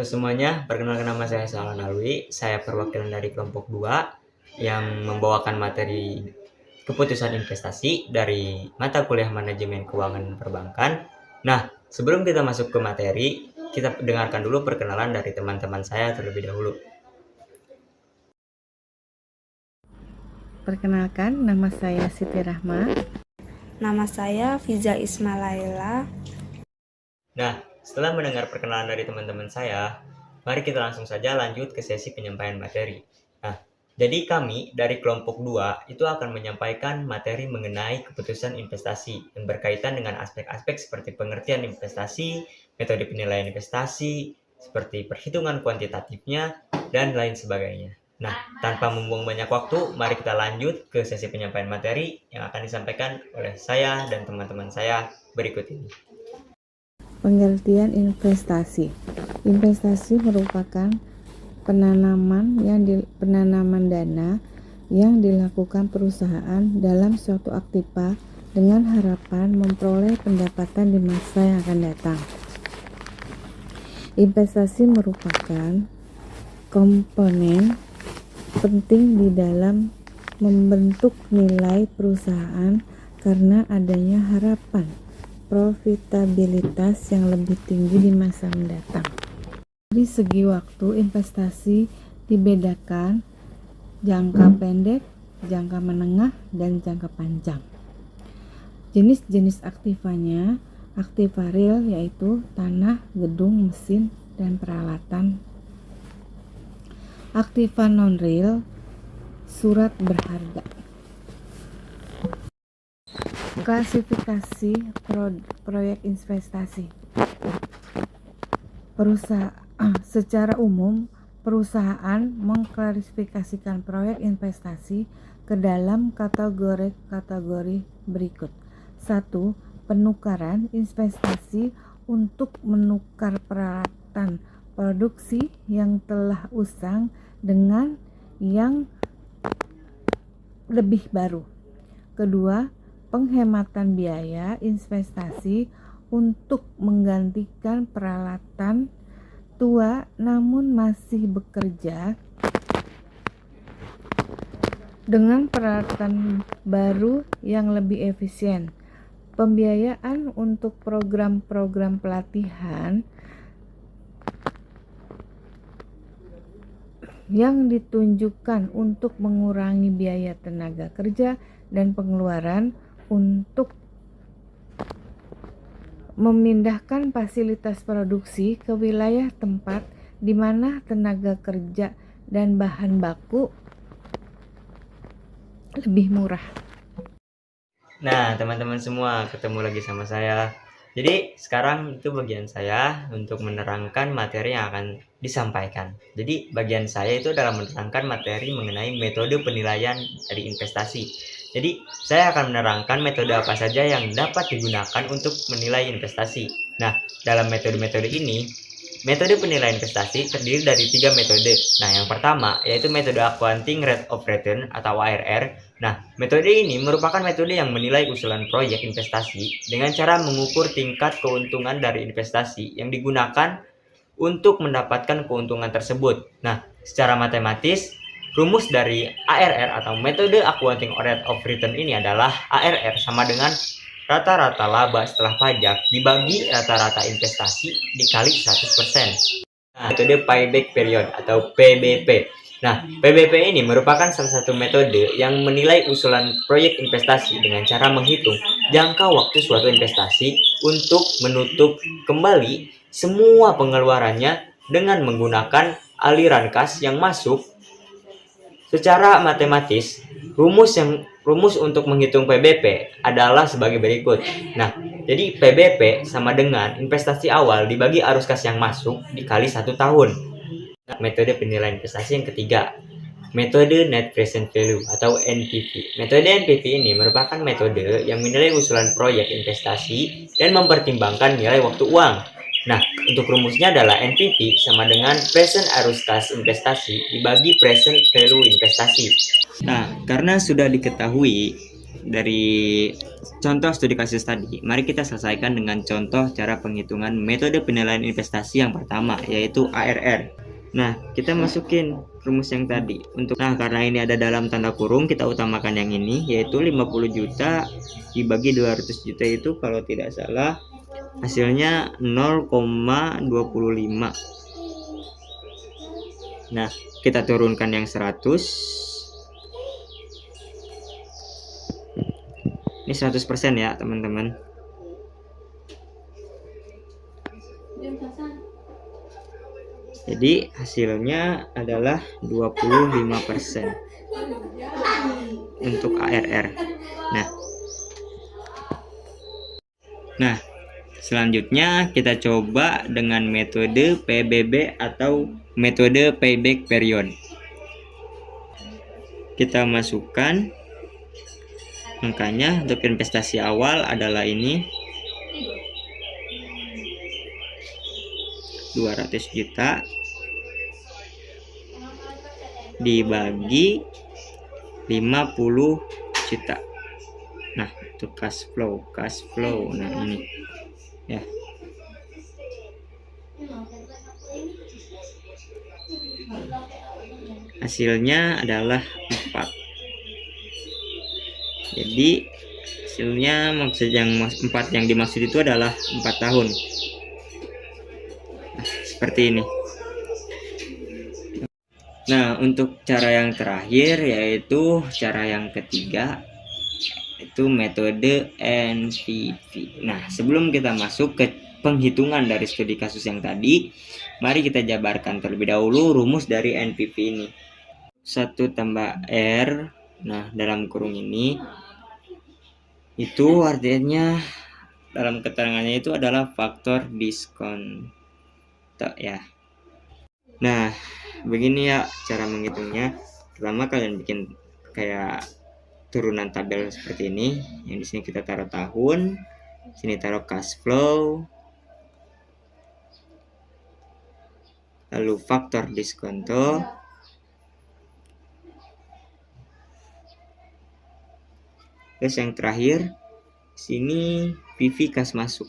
semuanya, perkenalkan nama saya Salan Alwi. Saya perwakilan dari kelompok 2 yang membawakan materi keputusan investasi dari mata kuliah manajemen keuangan perbankan. Nah, sebelum kita masuk ke materi, kita dengarkan dulu perkenalan dari teman-teman saya terlebih dahulu. Perkenalkan, nama saya Siti Rahma. Nama saya Fiza Ismailaila. Nah, setelah mendengar perkenalan dari teman-teman saya, mari kita langsung saja lanjut ke sesi penyampaian materi. Nah, jadi kami dari kelompok 2 itu akan menyampaikan materi mengenai keputusan investasi yang berkaitan dengan aspek-aspek seperti pengertian investasi, metode penilaian investasi, seperti perhitungan kuantitatifnya, dan lain sebagainya. Nah, tanpa membuang banyak waktu, mari kita lanjut ke sesi penyampaian materi yang akan disampaikan oleh saya dan teman-teman saya berikut ini. Pengertian investasi. Investasi merupakan penanaman dana yang dilakukan perusahaan dalam suatu aktiva dengan harapan memperoleh pendapatan di masa yang akan datang. Investasi merupakan komponen penting di dalam membentuk nilai perusahaan karena adanya harapan profitabilitas yang lebih tinggi di masa mendatang. Dari segi waktu, investasi dibedakan jangka pendek, jangka menengah, dan jangka panjang. Jenis-jenis aktivanya, aktiva real yaitu tanah, gedung, mesin, dan peralatan. Aktiva non-real, surat berharga. Klasifikasi proyek investasi. Secara umum, perusahaan mengklasifikasikan proyek investasi ke dalam kategori berikut. 1. Penukaran investasi untuk menukar peralatan produksi yang telah usang dengan yang lebih baru. Kedua, penghematan biaya investasi untuk menggantikan peralatan tua namun masih bekerja dengan peralatan baru yang lebih efisien. Pembiayaan untuk program-program pelatihan yang ditunjukkan untuk mengurangi biaya tenaga kerja dan pengeluaran untuk memindahkan fasilitas produksi ke wilayah tempat di mana tenaga kerja dan bahan baku lebih murah. Nah, teman-teman semua, ketemu lagi sama saya. Jadi, sekarang itu bagian saya untuk menerangkan materi yang akan disampaikan. Jadi, bagian saya itu adalah menerangkan materi mengenai metode penilaian dari investasi. Jadi, saya akan menerangkan metode apa saja yang dapat digunakan untuk menilai investasi. Nah, dalam metode-metode ini, metode penilaian investasi terdiri dari 3 metode. Nah, yang pertama yaitu metode Accounting Rate of Return atau ARR. Nah, metode ini merupakan metode yang menilai usulan proyek investasi dengan cara mengukur tingkat keuntungan dari investasi yang digunakan untuk mendapatkan keuntungan tersebut. Nah, secara matematis, rumus dari ARR atau metode Accounting Rate of Return ini adalah ARR sama dengan rata-rata laba setelah pajak dibagi rata-rata investasi dikali 100%. Nah, metode payback period atau PBP. Nah, PBP ini merupakan salah satu metode yang menilai usulan proyek investasi dengan cara menghitung jangka waktu suatu investasi untuk menutup kembali semua pengeluarannya dengan menggunakan aliran kas yang masuk. Secara matematis, rumus untuk menghitung PBP adalah sebagai berikut. Nah, jadi PBP sama dengan investasi awal dibagi arus kas yang masuk dikali 1 tahun. Nah, metode penilaian investasi yang ketiga, metode Net Present Value atau NPV. Metode NPV ini merupakan metode yang menilai usulan proyek investasi dan mempertimbangkan nilai waktu uang. Nah, untuk rumusnya adalah NPV sama dengan present arus kas investasi dibagi present value investasi. Nah, karena sudah diketahui dari contoh studi kasus tadi, mari kita selesaikan dengan contoh cara penghitungan metode penilaian investasi yang pertama, yaitu ARR. Nah, kita masukin rumus yang tadi. Karena ini ada dalam tanda kurung, kita utamakan yang ini, yaitu 50 juta dibagi 200 juta itu kalau tidak salah hasilnya 0,25. Nah, kita turunkan yang 100. Ini 100% ya, teman-teman. Jadi hasilnya adalah 25% untuk ARR. Nah, selanjutnya kita coba dengan metode PBB atau metode payback period. Kita masukkan angkanya untuk investasi awal adalah ini 200 juta dibagi 50 juta. Nah, itu cash flow. Nah, ini ya. Hasilnya adalah 4. Jadi hasilnya maksud yang 4 yang dimaksud itu adalah 4 tahun. Nah, seperti ini. Nah, untuk cara yang terakhir yaitu cara yang ketiga, itu metode NPV. Nah, sebelum kita masuk ke penghitungan dari studi kasus yang tadi, mari kita jabarkan terlebih dahulu rumus dari NPV ini. 1 tambah R, nah dalam kurung ini, itu artinya dalam keterangannya itu adalah faktor diskon ya. Nah, begini ya cara menghitungnya. Pertama kalian bikin kayak turunan tabel seperti ini. Yang di sini kita taruh tahun, sini taruh cash flow, lalu faktor diskonto, terus yang terakhir sini PV kas masuk.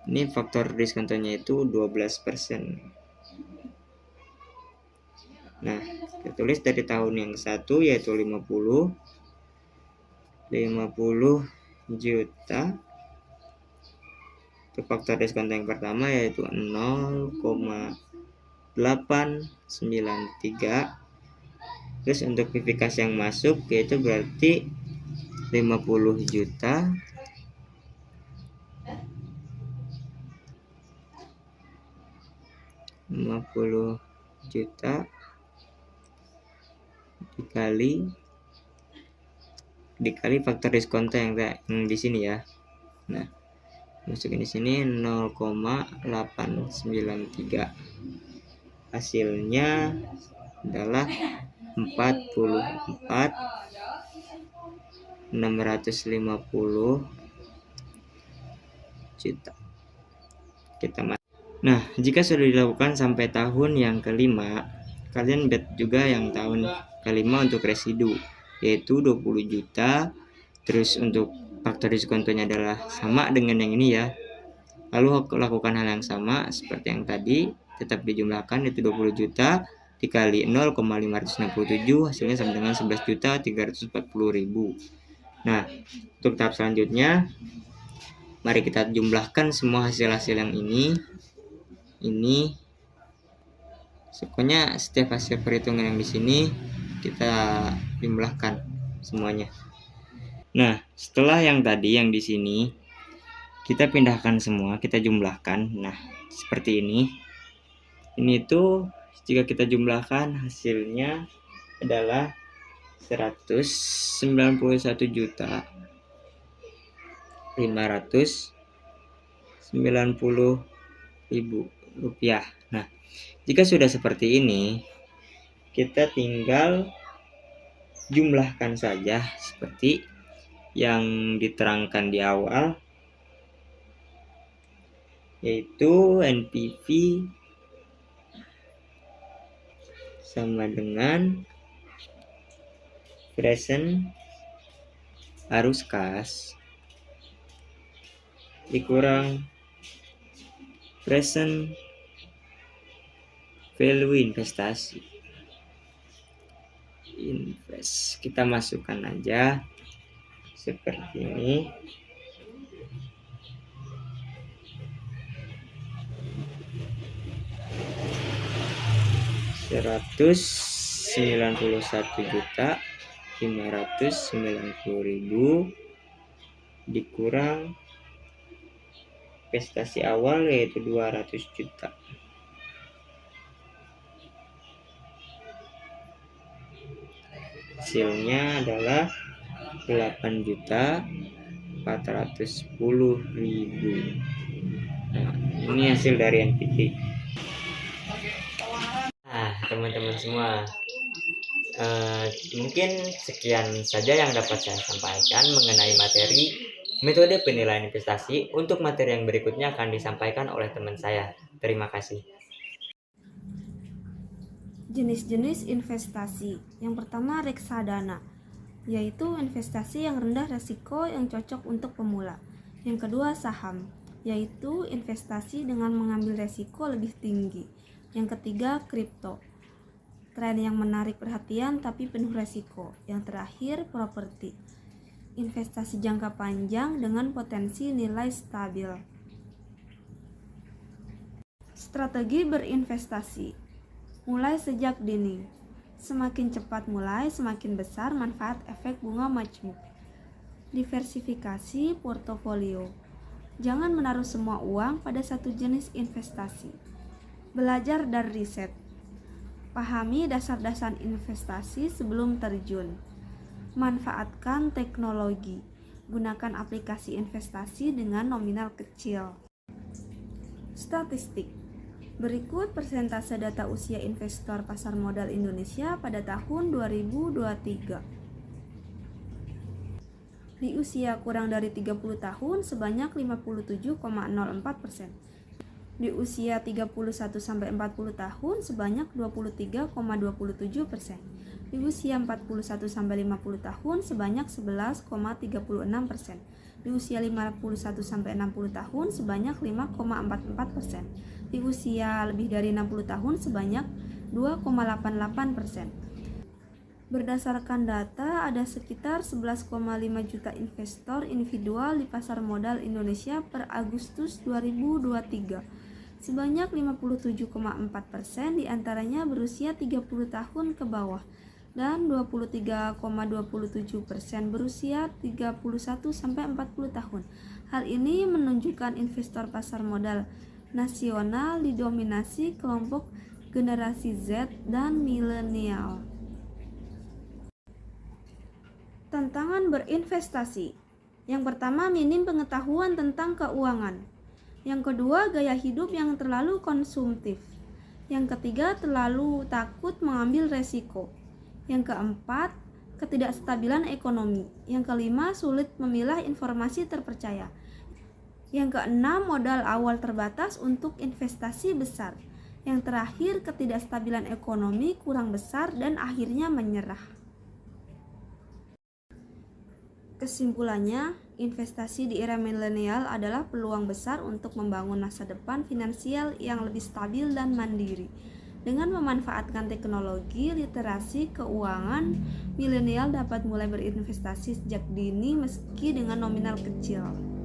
Ini faktor diskontonya itu 12%. Nah, kita tulis dari tahun yang satu yaitu 50 juta. Untuk faktor diskon yang pertama yaitu 0,893. Terus untuk PV kas yang masuk yaitu berarti 50 juta dikali faktor diskonto yang di sini ya. Nah, masukin di sini 0,893. Hasilnya adalah 44.650 juta. Nah, jika sudah dilakukan sampai tahun yang kelima, kalian bet juga yang tahun kelima untuk residu, yaitu 20 juta. Terus untuk faktor diskontonya adalah sama dengan yang ini ya. Lalu lakukan hal yang sama seperti yang tadi, tetap dijumlahkan yaitu 20 juta dikali 0,567 hasilnya sama dengan 11.340.000. Nah, untuk tahap selanjutnya mari kita jumlahkan semua hasil-hasil yang ini. Pokoknya setiap hasil perhitungan yang di sini kita jumlahkan semuanya. Nah, setelah yang tadi yang di sini kita pindahkan semua, kita jumlahkan. Nah, seperti ini. Ini tuh jika kita jumlahkan hasilnya adalah 191.590.000 rupiah. Nah, jika sudah seperti ini, kita tinggal jumlahkan saja seperti yang diterangkan di awal. yaitu NPV sama dengan present arus kas dikurang present value investasi. Kita masukkan aja seperti ini. Rp191.590.000 dikurang investasi awal yaitu 200 juta. Hasilnya adalah 8.410.000. Nah, ini hasil dari NPV. Nah, teman-teman semua, mungkin sekian saja yang dapat saya sampaikan mengenai materi metode penilaian investasi. Untuk materi yang berikutnya akan disampaikan oleh teman saya. Terima kasih. Jenis-jenis investasi. Yang pertama reksadana, yaitu investasi yang rendah risiko yang cocok untuk pemula. Yang kedua saham, yaitu investasi dengan mengambil risiko lebih tinggi. Yang ketiga kripto, tren yang menarik perhatian tapi penuh risiko. Yang terakhir properti, investasi jangka panjang dengan potensi nilai stabil. Strategi berinvestasi. Mulai sejak dini. Semakin cepat mulai, semakin besar manfaat efek bunga majmuk. Diversifikasi portofolio. Jangan menaruh semua uang pada satu jenis investasi. Belajar dari riset. Pahami dasar-dasar investasi sebelum terjun. Manfaatkan teknologi. Gunakan aplikasi investasi dengan nominal kecil. Statistik. Berikut persentase data usia investor pasar modal Indonesia pada tahun 2023. Di usia kurang dari 30 tahun sebanyak 57,04%. Di usia 31 sampai 40 tahun sebanyak 23,27%. Di usia 41 sampai 50 tahun sebanyak 11,36%. Di usia 51 sampai 60 tahun sebanyak 5,44%. Di usia lebih dari 60 tahun sebanyak 2,88%. Berdasarkan data, ada sekitar 11,5 juta investor individual di pasar modal Indonesia per Agustus 2023. Sebanyak 57,4% diantaranya berusia 30 tahun ke bawah dan 23,27% berusia 31 sampai 40 tahun. Hal ini menunjukkan investor pasar modal nasional didominasi kelompok generasi Z dan milenial. Tantangan berinvestasi. Yang pertama, minim pengetahuan tentang keuangan. Yang kedua, gaya hidup yang terlalu konsumtif. Yang ketiga, terlalu takut mengambil resiko. Yang keempat, ketidakstabilan ekonomi. Yang kelima, sulit memilah informasi terpercaya. Yang keenam, modal awal terbatas untuk investasi besar. Yang terakhir, ketidakstabilan ekonomi kurang besar dan akhirnya menyerah. Kesimpulannya, investasi di era milenial adalah peluang besar untuk membangun masa depan finansial yang lebih stabil dan mandiri. Dengan memanfaatkan teknologi, literasi keuangan, milenial dapat mulai berinvestasi sejak dini meski dengan nominal kecil.